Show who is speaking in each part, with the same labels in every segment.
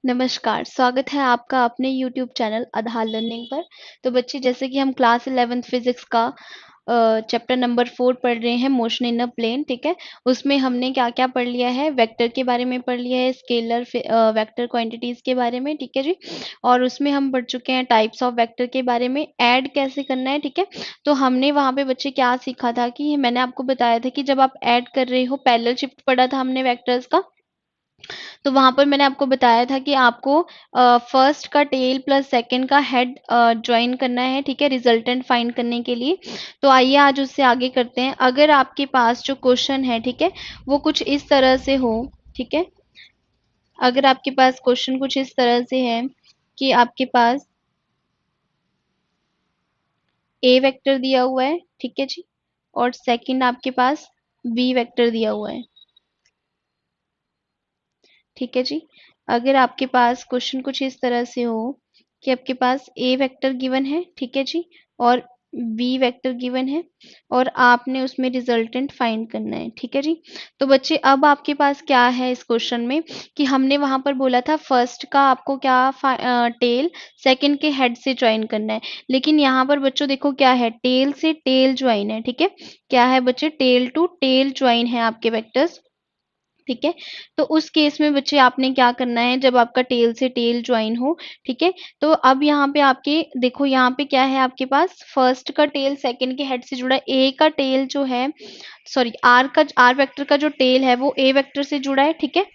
Speaker 1: नमस्कार, स्वागत है आपका अपने यूट्यूब चैनल आधार लर्निंग पर। तो बच्चे जैसे कि हम क्लास 11th फिजिक्स का चैप्टर नंबर 4 पढ़ रहे हैं, मोशन इन अ प्लेन। ठीक है, उसमें हमने क्या क्या पढ़ लिया है, वेक्टर के बारे में पढ़ लिया है, स्केलर वेक्टर क्वांटिटीज के बारे में। ठीक है जी, और उसमें हम पढ़ चुके हैं टाइप्स ऑफ वेक्टर के बारे में, ऐड कैसे करना है। ठीक है, तो हमने वहां पे बच्चे क्या सीखा था कि मैंने आपको बताया था कि जब आप ऐड कर रहे हो, पैरेलल शिफ्ट पढ़ा था हमने वेक्टर्स का। तो वहां पर मैंने आपको बताया था कि आपको फर्स्ट का टेल प्लस सेकंड का हेड ज्वाइन करना है। ठीक है, रिजल्टेंट फाइंड करने के लिए। तो आइए आज उससे आगे करते हैं। अगर आपके पास जो क्वेश्चन है, ठीक है, वो कुछ इस तरह से हो। ठीक है, अगर आपके पास क्वेश्चन कुछ इस तरह से है कि आपके पास ए वेक्टर दिया हुआ है, ठीक है जी, और सेकंड आपके पास बी वेक्टर दिया हुआ है। ठीक है जी, अगर आपके पास क्वेश्चन कुछ इस तरह से हो कि आपके पास ए वेक्टर गिवन है, ठीक है जी, और बी वेक्टर गिवन है, और आपने उसमें रिजल्टेंट फाइंड करना है। ठीक है जी, तो बच्चे अब आपके पास क्या है इस क्वेश्चन में कि हमने वहां पर बोला था फर्स्ट का आपको क्या टेल सेकंड के हेड से ज्वाइन करना है। लेकिन यहाँ पर बच्चों देखो क्या है, टेल से टेल ज्वाइन है। ठीक है, क्या है बच्चे, टेल टू टेल ज्वाइन है आपके वेक्टर्स। ठीक है, तो उस केस में बच्चे आपने क्या करना है, जब आपका टेल से टेल ज्वाइन हो। ठीक है, तो अब यहाँ पे आपके देखो, यहाँ पे क्या है आपके पास, फर्स्ट का टेल सेकंड के हेड से जुड़ा है। ए का टेल जो है, सॉरी, आर वेक्टर का जो टेल है वो ए वेक्टर से जुड़ा है। ठीक है,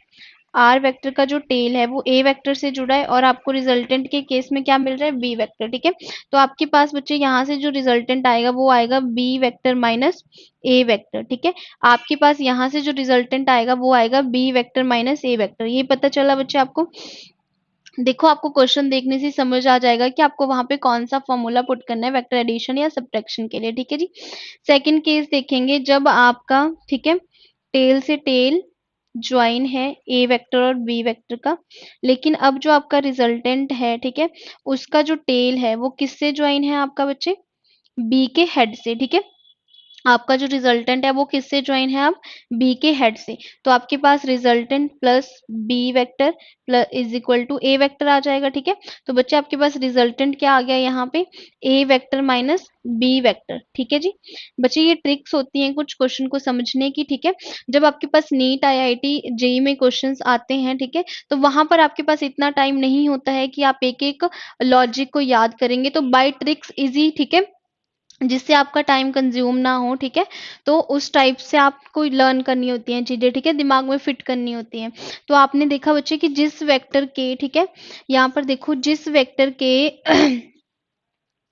Speaker 1: आर वेक्टर का जो टेल है वो ए वेक्टर से जुड़ा है, और आपको रिजल्टेंट के केस में क्या मिल रहा है, बी वेक्टर। ठीक है, तो आपके पास बच्चे यहाँ से जो रिजल्टेंट आएगा वो आएगा बी वेक्टर माइनस ए वेक्टर। ठीक है, आपके पास यहाँ से जो रिजल्टेंट आएगा वो आएगा बी वेक्टर माइनस ए वेक्टर। ये पता चला बच्चे आपको? देखो, आपको क्वेश्चन देखने से समझ आ जाएगा कि आपको वहां पे कौन सा फॉर्मूला पुट करना है वेक्टर एडिशन या सब्ट्रैक्शन के लिए। ठीक है जी, सेकंड केस देखेंगे, जब आपका, ठीक है, टेल से टेल ज्वाइन है ए वेक्टर और बी वेक्टर का, लेकिन अब जो आपका रिजल्टेंट है, ठीक है, उसका जो टेल है वो किससे ज्वाइन है आपका बच्चे, बी के हेड से। ठीक है, आपका जो रिजल्टेंट है वो किससे ज्वाइन है, अब बी के हेड से। तो आपके पास resultant plus b vector plus is equal to a vector आ जाएगा। ठीक है, तो बच्चे आपके पास रिजल्टेंट क्या आ गया यहाँ पे, ए वेक्टर माइनस बी वेक्टर। ठीक है जी, बच्चे ये ट्रिक्स होती हैं कुछ क्वेश्चन को समझने की। ठीक है, जब आपके पास नीट आईआईटी जेई में क्वेश्चंस आते हैं, ठीक है, तो वहां पर आपके पास इतना टाइम नहीं होता है कि आप एक एक लॉजिक को याद करेंगे, तो बाय ट्रिक्स इजी। ठीक है, जिससे आपका टाइम कंज्यूम ना हो। ठीक है, तो उस टाइप से आपको लर्न करनी होती हैं चीजें। ठीक है, दिमाग में फिट करनी होती हैं। तो आपने देखा बच्चे कि जिस वेक्टर के, ठीक है, यहाँ पर देखो, जिस वेक्टर के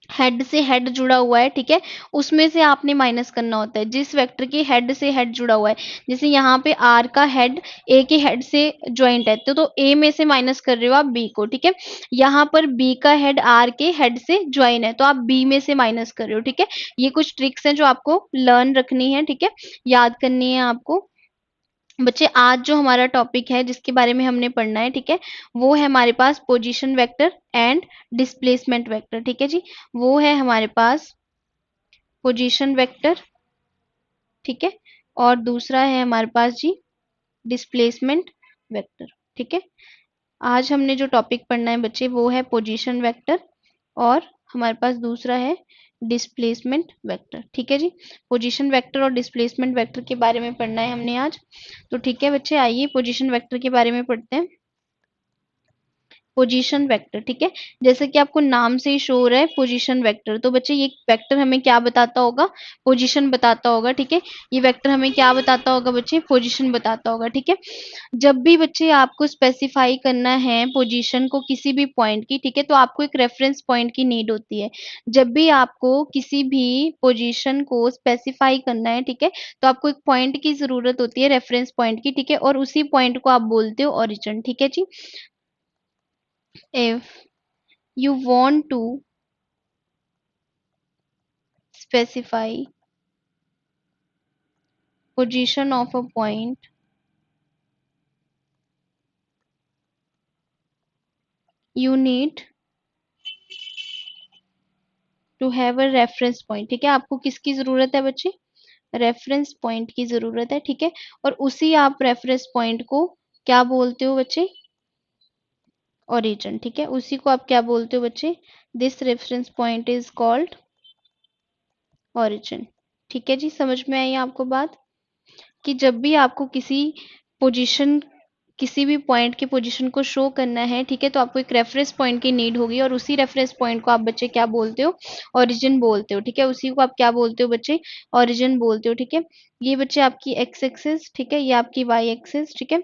Speaker 1: हेड से हेड जुड़ा हुआ है, ठीक है, उसमें से आपने माइनस करना होता है। जिस वेक्टर के हेड से हेड जुड़ा हुआ है, जैसे यहाँ पे आर का हेड ए के हेड से ज्वाइंट है, तो ए में से माइनस कर रहे हो आप बी को। ठीक है, यहाँ पर बी का हेड आर के हेड से ज्वाइन है, तो आप बी में से माइनस कर रहे हो। ठीक है, ये कुछ ट्रिक्स हैं जो आपको लर्न रखनी है। ठीक है, याद करनी है आपको। बच्चे आज जो हमारा टॉपिक है जिसके बारे में हमने पढ़ना है, ठीक है, वो है हमारे पास position vector and displacement vector. ठीक है जी, वो है हमारे पास पोजीशन वेक्टर, ठीक है, और दूसरा है हमारे पास जी डिस्प्लेसमेंट वेक्टर। ठीक है, आज हमने जो टॉपिक पढ़ना है बच्चे वो है पोजीशन वेक्टर, और हमारे पास दूसरा है डिस्प्लेसमेंट वेक्टर। ठीक है जी, पोजीशन वेक्टर और डिस्प्लेसमेंट वेक्टर के बारे में पढ़ना है हमने आज। तो ठीक है बच्चे, आइए पोजीशन वेक्टर के बारे में पढ़ते हैं। पोजीशन वेक्टर, ठीक है, जैसे कि आपको नाम से ही शो हो रहा है पोजीशन वेक्टर, तो बच्चे ये वेक्टर हमें क्या बताता होगा, पोजीशन बताता होगा। ठीक है, ये वेक्टर हमें क्या बताता होगा बच्चे, पोजीशन बताता होगा। ठीक है, जब भी बच्चे आपको स्पेसिफाई करना है पोजीशन को किसी भी पॉइंट की, ठीक है, तो आपको एक रेफरेंस पॉइंट की नीड होती है। जब भी आपको किसी भी पोजीशन को स्पेसिफाई करना है, ठीक है, तो आपको एक पॉइंट की जरूरत होती है, रेफरेंस पॉइंट की। ठीक है, और उसी पॉइंट को आप बोलते हो ओरिजिन। ठीक है जी, if you want to specify position of a point, you need to have a reference point। ठीक है, आपको किसकी जरूरत है बच्चे, रेफरेंस पॉइंट की जरूरत है। ठीक है, और उसी आप रेफरेंस पॉइंट को क्या बोलते हो बच्चे, ओरिजिन, ठीक है। उसी को आप क्या बोलते हो बच्चे, this reference point is called origin, ठीक है जी। समझ में आई आपको बात, कि जब भी आपको पोजीशन किसी भी पॉइंट की पोजीशन को शो करना है, ठीक है, तो आपको एक रेफरेंस पॉइंट की नीड होगी, और उसी रेफरेंस पॉइंट को आप बच्चे क्या बोलते हो, ओरिजिन बोलते हो, ठीक है। उसी को आप क्या बोलते हो बच्चे, ओरिजिन बोलते हो, ठीक है। ये बच्चे आपकी एक्स एक्सिस, ठीक है, ये आपकी वाई एक्सिस, ठीक है।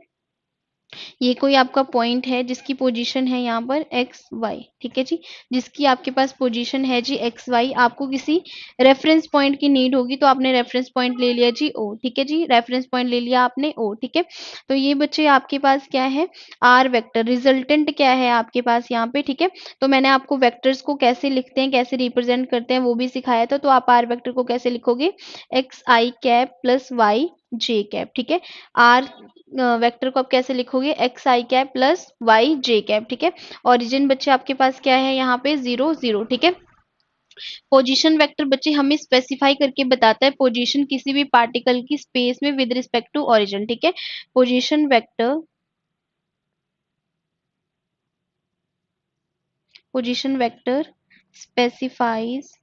Speaker 1: ये कोई आपका पॉइंट है जिसकी पोजीशन है यहाँ पर एक्स वाई, ठीक है जी। जिसकी आपके पास पोजीशन है जी एक्स वाई, आपको किसी रेफरेंस पॉइंट की नीड होगी, तो आपने रेफरेंस पॉइंट ले लिया जी ओ, ठीक है जी। रेफरेंस पॉइंट ले लिया आपने ओ, ठीक है। तो ये बच्चे आपके पास क्या है, आर वेक्टर, रिजल्टेंट क्या है आपके पास यहाँ पे, ठीक है। तो मैंने आपको वेक्टर्स को कैसे लिखते हैं, कैसे रिप्रेजेंट करते हैं वो भी सिखाया था। तो आप आर वेक्टर को कैसे लिखोगे, एक्स आई cap plus y j cap, ठीक है। आर वेक्टर को आप कैसे लिखोगे, एक्स आई cap plus y j cap, ठीक है। ओरिजिन बच्चे आपके पास क्या है यहाँ पे, 0 0, ठीक है। पोजीशन वेक्टर बच्चे हमें स्पेसिफाई करके बताता है पोजीशन किसी भी पार्टिकल की स्पेस में विद रिस्पेक्ट टू ओरिजिन, ठीक है। Position vector specifies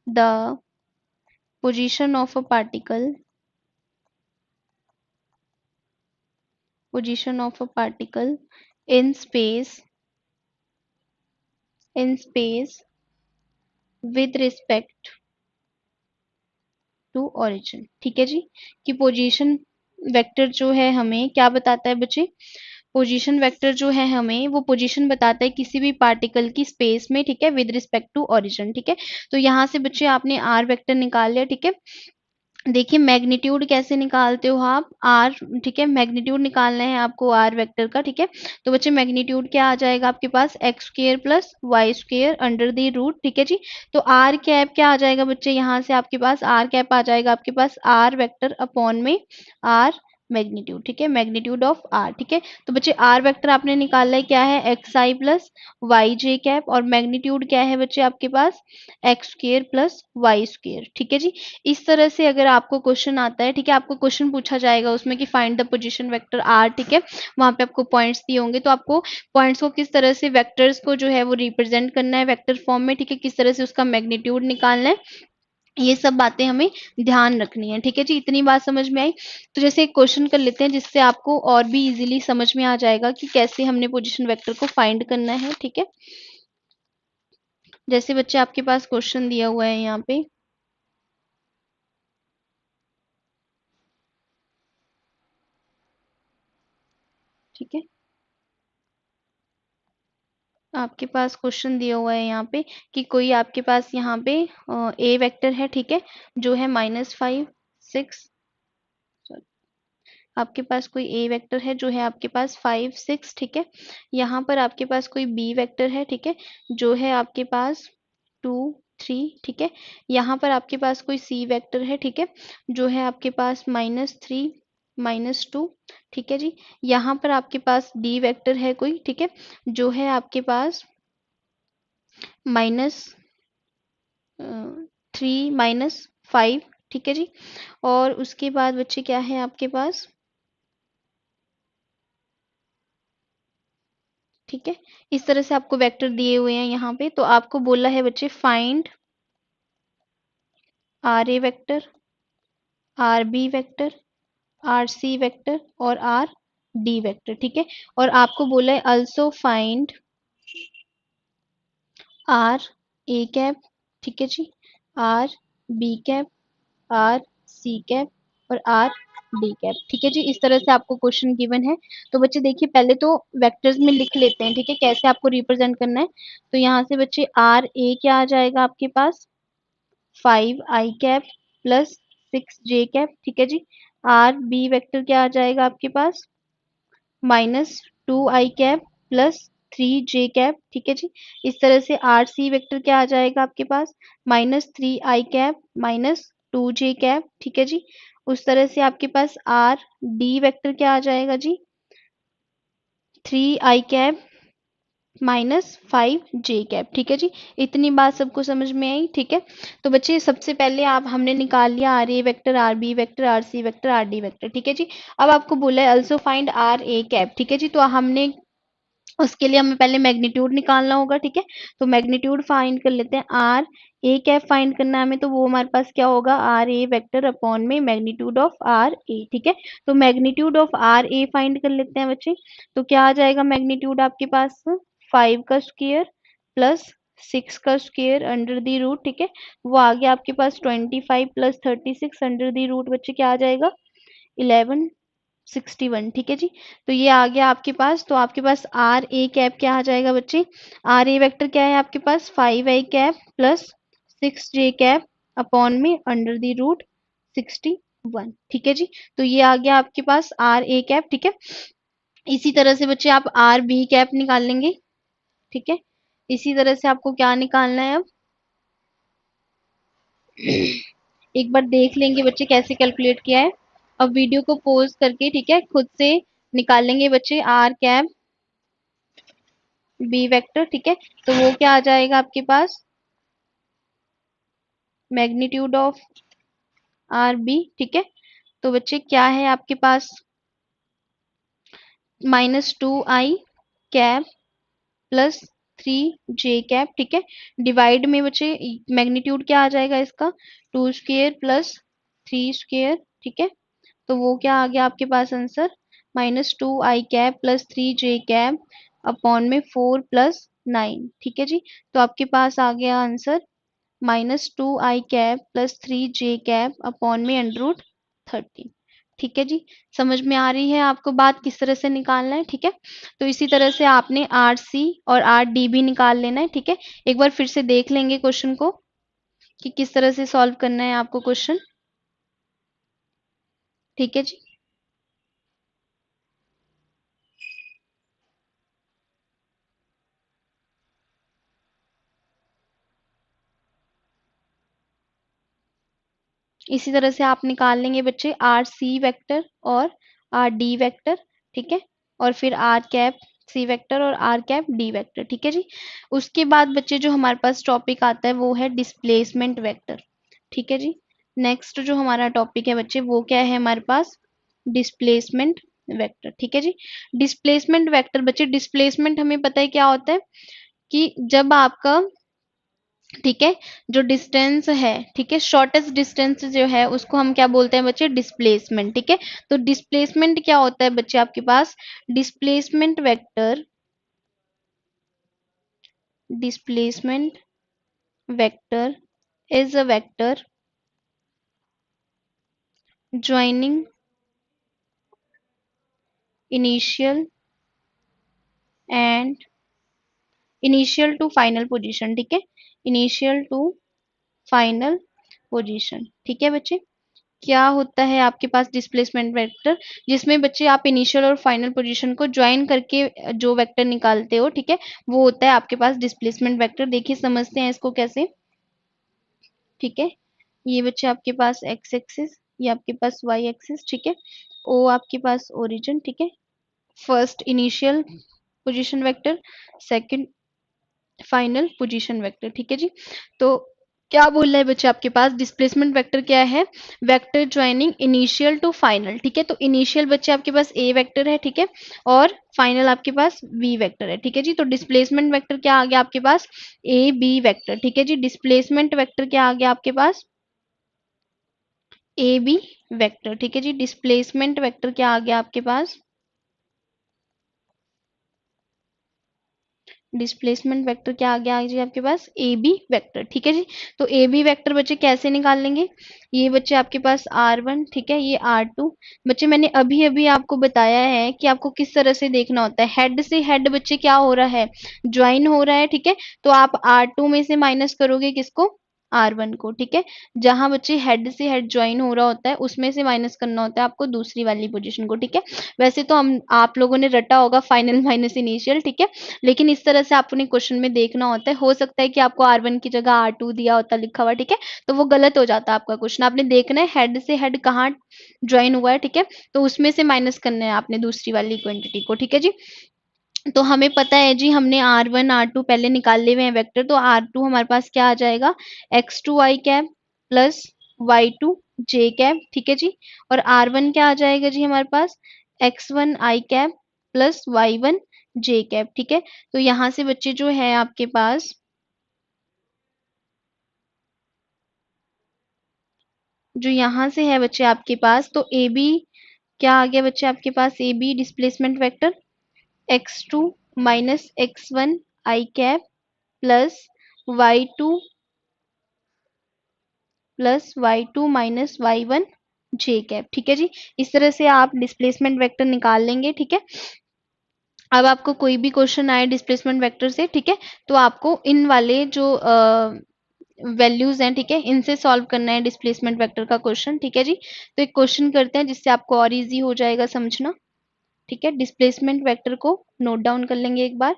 Speaker 1: the position of a particle in space with respect to origin, ठीक है जी। कि पोजीशन वेक्टर जो है हमें क्या बताता है बच्चे, पोजीशन वेक्टर जो है हमें वो पोजीशन बताता है किसी भी पार्टिकल की स्पेस में, ठीक है, विद रिस्पेक्ट टू ओरिजिन, ठीक है। तो यहाँ से बच्चे आपने आर वेक्टर निकाल लिया, ठीक है। देखिए मैग्नीट्यूड कैसे निकालते हो आप, आर, ठीक है, मैग्नीट्यूड निकालना है आपको आर वेक्टर का, ठीक है। तो बच्चे मैग्नीट्यूड क्या आ जाएगा आपके पास, x square plus y square under the root, ठीक है जी। तो आर कैप क्या आ जाएगा बच्चे, यहाँ से आपके पास आर कैप आ जाएगा आपके पास आर वेक्टर अपॉन में आर मैग्नीट्यूड, ठीक है, मैग्नीट्यूड ऑफ आर, ठीक है। तो बच्चे आर वेक्टर आपने निकाला है क्या है, x i plus y j cap, और मैग्नीट्यूड क्या है बच्चे आपके पास, x square plus y square, ठीक है जी। इस तरह से अगर आपको क्वेश्चन आता है, ठीक है, आपको क्वेश्चन पूछा जाएगा उसमें कि find the position vector R, ठीक है। वहां पे आपको पॉइंट्स दिए होंगे, तो आपको पॉइंट्स को किस तरह से वेक्टर्स को जो है वो रिप्रेजेंट करना है वेक्टर फॉर्म में, ठीक है, किस तरह से उसका मैग्नीट्यूड निकालना है, ये सब बातें हमें ध्यान रखनी है, ठीक है जी। इतनी बात समझ में आई। तो जैसे एक क्वेश्चन कर लेते हैं जिससे आपको और भी इजीली समझ में आ जाएगा कि कैसे हमने पोजीशन वेक्टर को फाइंड करना है, ठीक है। जैसे बच्चे आपके पास क्वेश्चन दिया हुआ है यहाँ पे, ठीक है, आपके पास क्वेश्चन दिया हुआ है यहाँ पे कि कोई आपके पास यहाँ पे ए वेक्टर है, ठीक है, जो है -5 6, आपके पास कोई ए वेक्टर है जो है आपके पास 5 6, ठीक है। यहाँ पर आपके पास कोई बी वेक्टर है, ठीक है, जो है आपके पास 2 3, ठीक है। यहाँ पर आपके पास कोई सी वेक्टर है, ठीक है, जो है आपके पास -3 -2, ठीक है जी। यहाँ पर आपके पास डी वेक्टर है कोई, ठीक है, जो है आपके पास -3 -5, ठीक है जी। और उसके बाद बच्चे क्या है आपके पास, ठीक है, इस तरह से आपको वेक्टर दिए हुए हैं यहाँ पे। तो आपको बोला है बच्चे find R A vector, R B vector, R C vector और आर डी वेक्टर, ठीक है। और आपको बोला है also find R A cap, ठीक है जी, r b cap, r c cap और आर डी कैप, ठीक है जी। इस तरह से आपको क्वेश्चन गिवन है। तो बच्चे देखिए पहले तो वेक्टर्स में लिख लेते हैं, ठीक है, कैसे आपको रिप्रेजेंट करना है। तो यहाँ से बच्चे आर ए क्या आ जाएगा आपके पास, 5 i cap plus 6 j cap, ठीक है जी। आर बी वेक्टर क्या आ जाएगा आपके पास, -2 i cap plus 3 j cap, ठीक है जी। इस तरह से आर सी वेक्टर क्या आ जाएगा आपके पास, -3 i कैप -2 j कैप, ठीक है जी। उस तरह से आपके पास आर डी वेक्टर क्या आ जाएगा जी, 3 i कैप -5 j कैप, ठीक है जी। इतनी बात सबको समझ में आई, ठीक है। तो बच्चे सबसे पहले आप हमने निकाल लिया आर ए vector, R B vector, R C vector, R D vector, ठीक है जी। अब आपको बोला है also find R A cap, ठीक है जी। तो हमने उसके लिए हमें पहले मैग्नीट्यूड निकालना होगा, ठीक है। तो मैग्नीट्यूड फाइंड कर लेते हैं। आर ए कैप फाइंड करना है हमें, तो वो हमारे पास क्या होगा, आर ए वेक्टर अपॉन में मैग्नीट्यूड ऑफ आर ए, ठीक है। तो मैग्नीट्यूड ऑफ आर ए फाइंड कर लेते हैं बच्चे। तो क्या आ जाएगा मैग्नीट्यूड आपके पास, 5 का स्क्वायर प्लस 6 का स्क्वायर अंडर द रूट, ठीक है। वो आ गया आपके पास 25 प्लस 36 अंडर द रूट, बच्चे क्या आ जाएगा 1161, ठीक है जी। तो ये आ गया आपके पास। तो आपके पास आर ए कैप क्या आ जाएगा बच्चे, आर ए वेक्टर क्या है आपके पास 5 i cap plus 6 j cap upon में अंडर द रूट 61, ठीक है जी। तो ये आ गया आपके पास आर ए कैप, ठीक है। इसी तरह से बच्चे आप आर बी कैप निकाल लेंगे, ठीक है। इसी तरह से आपको क्या निकालना है अब, एक बार देख लेंगे बच्चे कैसे कैलकुलेट किया है। अब वीडियो को पॉज करके, ठीक है, खुद से निकाल लेंगे बच्चे आर कैप बी वेक्टर, ठीक है। तो वो क्या आ जाएगा आपके पास, मैग्नीट्यूड ऑफ आर बी, ठीक है। तो बच्चे क्या है आपके पास, -2i cap plus 3j cap, ठीक है। डिवाइड में बच्चे मैग्नीट्यूड क्या आ जाएगा इसका, 2 स्क्वायर प्लस 3 स्क्वायर, ठीक है। तो वो क्या आ गया आपके पास answer, -2i cap plus 3j cap upon में 4 प्लस 9, ठीक है जी। तो आपके पास आ गया answer -2i cap plus 3j cap upon में अंडर रूट 13, ठीक है जी। समझ में आ रही है आपको बात किस तरह से निकालना है, ठीक है। तो इसी तरह से आपने आर सी और आर डी भी निकाल लेना है, ठीक है। एक बार फिर से देख लेंगे क्वेश्चन को कि किस तरह से सॉल्व करना है आपको क्वेश्चन, ठीक है जी। इसी तरह से आप निकाल लेंगे बच्चे आर सी वेक्टर और आर डी वेक्टर, ठीक है। और फिर आर कैप सी वेक्टर और आर कैप डी वेक्टर, ठीक है जी। उसके बाद बच्चे जो हमारे पास टॉपिक आता है वो है डिस्प्लेसमेंट वेक्टर, ठीक है जी। नेक्स्ट जो हमारा टॉपिक है बच्चे वो क्या है हमारे पास, डिस्प्लेसमेंट वेक्टर, ठीक है जी। डिस्प्लेसमेंट वेक्टर बच्चे, डिस्प्लेसमेंट हमें पता है क्या होता है कि जब आपका, ठीक है, जो डिस्टेंस है, ठीक है, शॉर्टेस्ट डिस्टेंस जो है उसको हम क्या बोलते हैं बच्चे, डिस्प्लेसमेंट, ठीक है। तो डिस्प्लेसमेंट क्या होता है बच्चे आपके पास, displacement vector, displacement vector is a vector joining initial and initial to final position, ठीक है, इनिशियल टू फाइनल पोजीशन, ठीक है बच्चे। क्या होता है आपके पास डिस्प्लेसमेंट वेक्टर, जिसमें बच्चे आप इनिशियल और फाइनल पोजीशन को ज्वाइन करके जो वेक्टर निकालते हो, ठीक है, वो होता है आपके पास डिस्प्लेसमेंट वेक्टर। देखिए समझते हैं इसको कैसे, ठीक है। ये बच्चे आपके पास एक्स एक्सिस, ये आपके पास वाई एक्सिस, ठीक है। ओ आपके पास ओरिजिन, ठीक है। First initial position vector, second final position vector, ठीक है जी। तो क्या बोल रहा है बच्चे आपके पास, डिस्प्लेसमेंट वेक्टर क्या है, vector joining initial to final, ठीक है। तो इनिशियल बच्चे आपके पास ए वेक्टर है, ठीक है, और फाइनल आपके पास बी वेक्टर है, ठीक है जी। तो डिस्प्लेसमेंट वेक्टर क्या आ गया आपके पास, ए बी वेक्टर, ठीक है जी। डिस्प्लेसमेंट वेक्टर क्या आ गया आपके पास, ए बी वेक्टर, ठीक है जी। डिस्प्लेसमेंट वेक्टर क्या आ गया आपके पास, डिस्प्लेसमेंट वेक्टर क्या आ गया जी आपके पास, ए बी वेक्टर, ठीक है जी। तो ए बी वेक्टर बच्चे कैसे निकाल लेंगे, ये बच्चे आपके पास R1, ठीक है, ये R2। बच्चे मैंने अभी अभी आपको बताया है कि आपको किस तरह से देखना होता है, हेड से हेड बच्चे क्या हो रहा है, ज्वाइन हो रहा है, ठीक है। तो आप R2 में से माइनस करोगे किसको, R1 को, ठीक है। जहां बच्चे हेड से हेड ज्वाइन हो रहा होता है उसमें से माइनस करना होता है आपको दूसरी वाली पोजीशन को, ठीक है। वैसे तो हम आप लोगों ने रटा होगा फाइनल माइनस इनिशियल, ठीक है, लेकिन इस तरह से आपने क्वेश्चन में देखना होता है। हो सकता है कि आपको R1 की जगह R2 दिया होता लिखा हुआ, ठीक है, तो वो गलत हो जाता है आपका क्वेश्चन। आपने देखना है हेड से हेड कहाँ ज्वाइन हुआ है, ठीक है, तो उसमें से माइनस करना है आपने दूसरी वाली क्वांटिटी को, ठीक है जी। तो हमें पता है जी, हमने R1 R2 पहले निकाले हुए हैं वेक्टर, तो R2 हमारे पास क्या आ जाएगा, x2 i cap plus y2 j cap, ठीक है जी। और R1 क्या आ जाएगा जी हमारे पास, x1 i cap plus y1 j cap, ठीक है। तो यहाँ से बच्चे जो है आपके पास, जो यहाँ से है बच्चे आपके पास, तो ए बी क्या आ गया बच्चे आपके पास, a b displacement vector x2 minus x1 i cap plus y2 plus y2 minus y1 j cap, ठीक है जी। इस तरह से आप डिस्प्लेसमेंट वेक्टर निकाल लेंगे, ठीक है। अब आपको कोई भी क्वेश्चन आए डिस्प्लेसमेंट वेक्टर से, ठीक है, तो आपको इन वाले जो वैल्यूज हैं, ठीक है, इनसे सॉल्व करना है डिस्प्लेसमेंट वेक्टर का क्वेश्चन, ठीक है जी। तो एक क्वेश्चन करते हैं जिससे आपको और इजी हो जाएगा समझना, ठीक है। डिस्प्लेसमेंट वेक्टर को नोट डाउन कर लेंगे एक बार।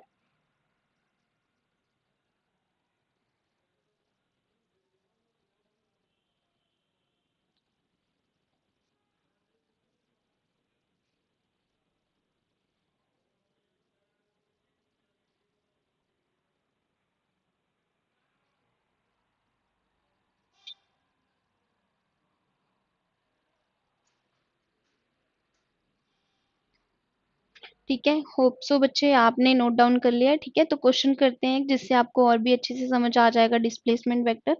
Speaker 1: ठीक है, होप सो बच्चे आपने नोट डाउन कर लिया है, ठीक है। तो क्वेश्चन करते हैं जिससे आपको और भी अच्छे से समझ आ जाएगा डिस्प्लेसमेंट वेक्टर,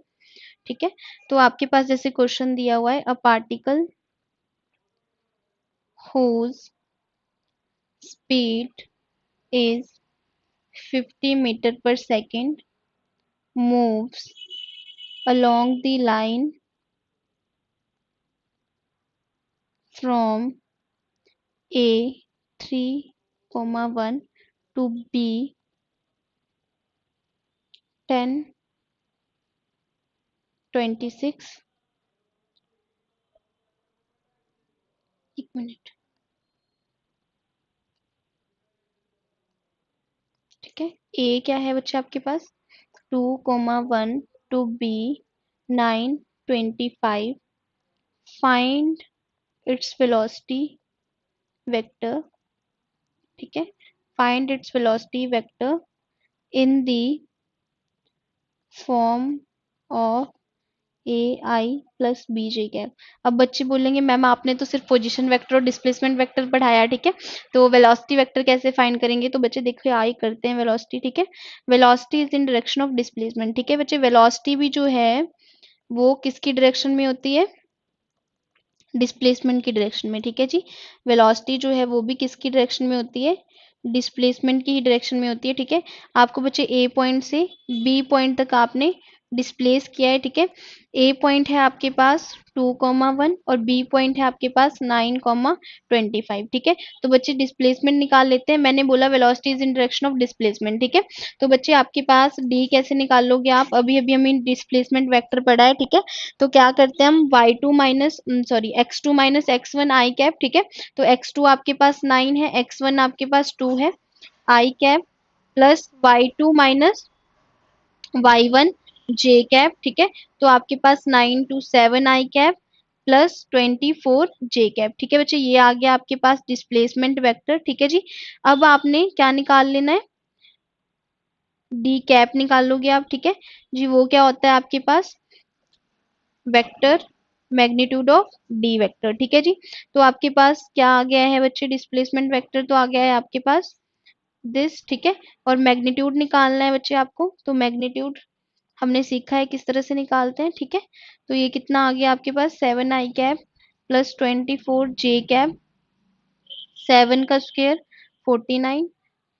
Speaker 1: ठीक है। तो आपके पास जैसे क्वेश्चन दिया हुआ है, a particle whose speed is 50 meter per second moves along the line from A 3, 1 to B 10, 26, एक मिनट, ठीक है। ए क्या है बच्चे आपके पास, 2, 1 to B 9, 25, find its velocity vector, ठीक है, find its velocity vector in the form of A I plus B J cap. अब बच्चे बोलेंगे मैम आपने तो सिर्फ पोजीशन वेक्टर और डिस्प्लेसमेंट वेक्टर पढ़ाया, ठीक है, तो वेलोसिटी वेक्टर कैसे फाइंड करेंगे। तो बच्चे देखो आई करते हैं वेलोसिटी, ठीक है। Velocity is in direction of displacement, ठीक है बच्चे। वेलोसिटी भी जो है वो किसकी डायरेक्शन में होती है, डिस्प्लेसमेंट की डायरेक्शन में, ठीक है जी। वेलोसिटी जो है वो भी किसकी डायरेक्शन में होती है, डिस्प्लेसमेंट की ही डायरेक्शन में होती है, ठीक है। आपको बच्चे ए पॉइंट से बी पॉइंट तक आपने डिस्प्लेस किया है, ठीक है। ए पॉइंट है आपके पास 2, 1 और बी पॉइंट है आपके पास 9, 25, ठीक है। तो बच्चे डिस्प्लेसमेंट निकाल लेते हैं। मैंने बोला velocity is in direction of displacement, ठीक है। तो बच्चे आपके पास डी कैसे निकाल लोगे आप, अभी अभी हमें डिस्प्लेसमेंट वेक्टर पढ़ा है, ठीक है। तो क्या करते हैं हम, y2 minus sorry x2 minus x1 i cap, ठीक है। तो x2 आपके पास 9 है, x1 आपके पास 2 है, i cap plus y2 minus y1 j cap, ठीक है। तो आपके पास 9 to 7 i cap plus 24 j cap, ठीक है बच्चे। ये आ गया आपके पास डिस्प्लेसमेंट वेक्टर, ठीक है जी। अब आपने क्या निकाल लेना है, डी कैप निकाल लोगे आप, ठीक है जी। वो क्या होता है आपके पास, vector magnitude of d vector, ठीक है जी। तो आपके पास क्या आ गया है बच्चे, डिस्प्लेसमेंट वेक्टर तो आ गया है आपके पास दिस, ठीक है। और मैग्नीट्यूड निकालना है बच्चे आपको, तो मैग्नीट्यूड हमने सीखा है किस तरह से निकालते हैं, ठीक है। तो ये कितना आ गया आपके पास, 7 i cap plus 24 j cap, 7 का स्क्वायर 49,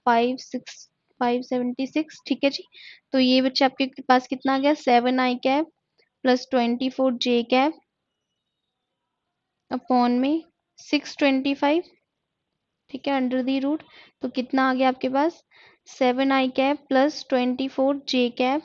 Speaker 1: 576, ठीक है जी। तो ये बच्चे आपके पास कितना आ गया, 7 i cap plus 24 j cap upon में 625, ठीक है, अंडर दी रूट। तो कितना आ गया आपके पास, 7 i cap plus 24 j cap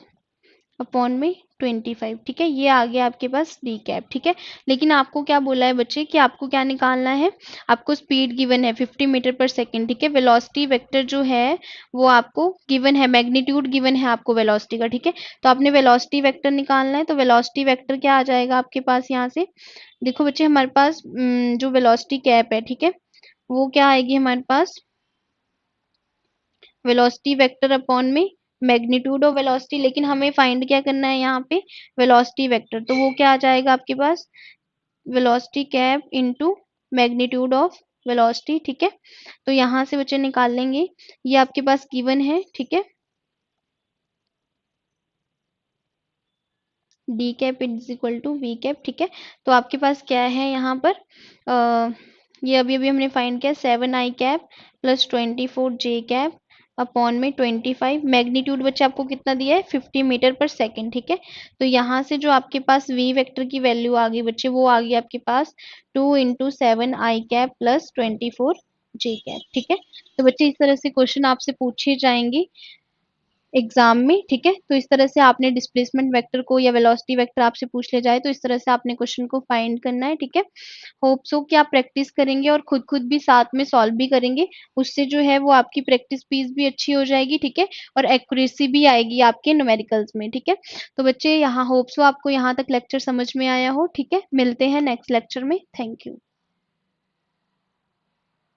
Speaker 1: upon में 25, ठीक है। ये आ गया आपके पास डी कैप, ठीक है। लेकिन आपको क्या बोला है बच्चे कि आपको क्या निकालना है, आपको स्पीड गिवन है 50 मीटर पर सेकेंड, ठीक है। वेलोसिटी वेक्टर जो है वो आपको गिवन है, मैग्नीट्यूड गिवन है आपको वेलोसिटी का, ठीक है। तो आपने वेलोसिटी वेक्टर निकालना है। तो वेलोसिटी वेक्टर क्या आ जाएगा आपके पास, यहाँ से देखो बच्चे हमारे पास जो वेलोसिटी कैप है, ठीक है, वो क्या आएगी हमारे पास, वेलोसिटी वेक्टर अपॉन में मैग्नीट्यूड ऑफ वेलोसिटी। लेकिन हमें फाइंड क्या करना है यहाँ पे, वेलोसिटी वेक्टर। तो वो क्या आ जाएगा आपके पास, velocity cap into magnitude of velocity, ठीक है। तो यहाँ से बच्चे निकाल लेंगे, ये आपके पास गिवन है, ठीक है। D cap is equal to V cap, ठीक है। तो आपके पास क्या है यहाँ पर, ये अभी अभी हमने फाइंड किया, 7 i cap plus 24 j cap upon में 25। मैग्नीट्यूड बच्चे आपको कितना दिया है, 50 मीटर पर सेकेंड, ठीक है। तो यहाँ से जो आपके पास वी वेक्टर की वैल्यू आ गई बच्चे, वो आ गई आपके पास 2 × 7 i cap plus 24 j cap, ठीक है। तो बच्चे इस तरह से क्वेश्चन आपसे पूछे जाएंगे एग्जाम में, ठीक है। तो इस तरह से आपने डिस्प्लेसमेंट वेक्टर को या वेलोसिटी वेक्टर आपसे पूछ ले जाए तो इस तरह से आपने क्वेश्चन को फाइंड करना है, ठीक है। होप सो कि आप प्रैक्टिस करेंगे और खुद खुद भी साथ में सॉल्व भी करेंगे, उससे जो है वो आपकी प्रैक्टिस पीस भी अच्छी हो जाएगी, ठीक है। और एक्यूरेसी भी आएगी आपके न्यूमेरिकल्स में, ठीक है। तो बच्चे यहाँ होप सो आपको यहाँ तक लेक्चर समझ में आया हो, ठीक है। मिलते हैं नेक्स्ट लेक्चर में, थैंक यू।